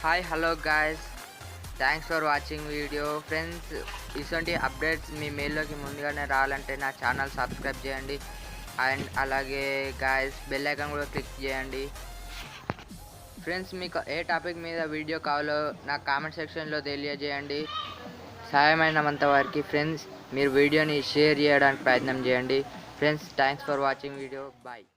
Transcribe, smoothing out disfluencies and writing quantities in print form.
Hi hello guys, thanks for watching video friends. ఇటువంటి updates మీ మెయిల్లోకి ముందుగానే రావాలంటే నా ఛానల్ సబ్స్క్రైబ్ చేయండి అండ్ అలాగే గాయస్ బెల్ ఐకాన్ కూడా క్లిక్ చేయండి. ఫ్రెండ్స్, మీకు ఏ టాపిక్ మీద వీడియో కావాలో నా కామెంట్ సెక్షన్లో తెలియజేయండి. సాయమైనంత వరకు ఫ్రెండ్స్ మీరు వీడియోని షేర్ చేయడానికి ప్రయత్నం చేయండి. Friends, thanks for watching video. Bye.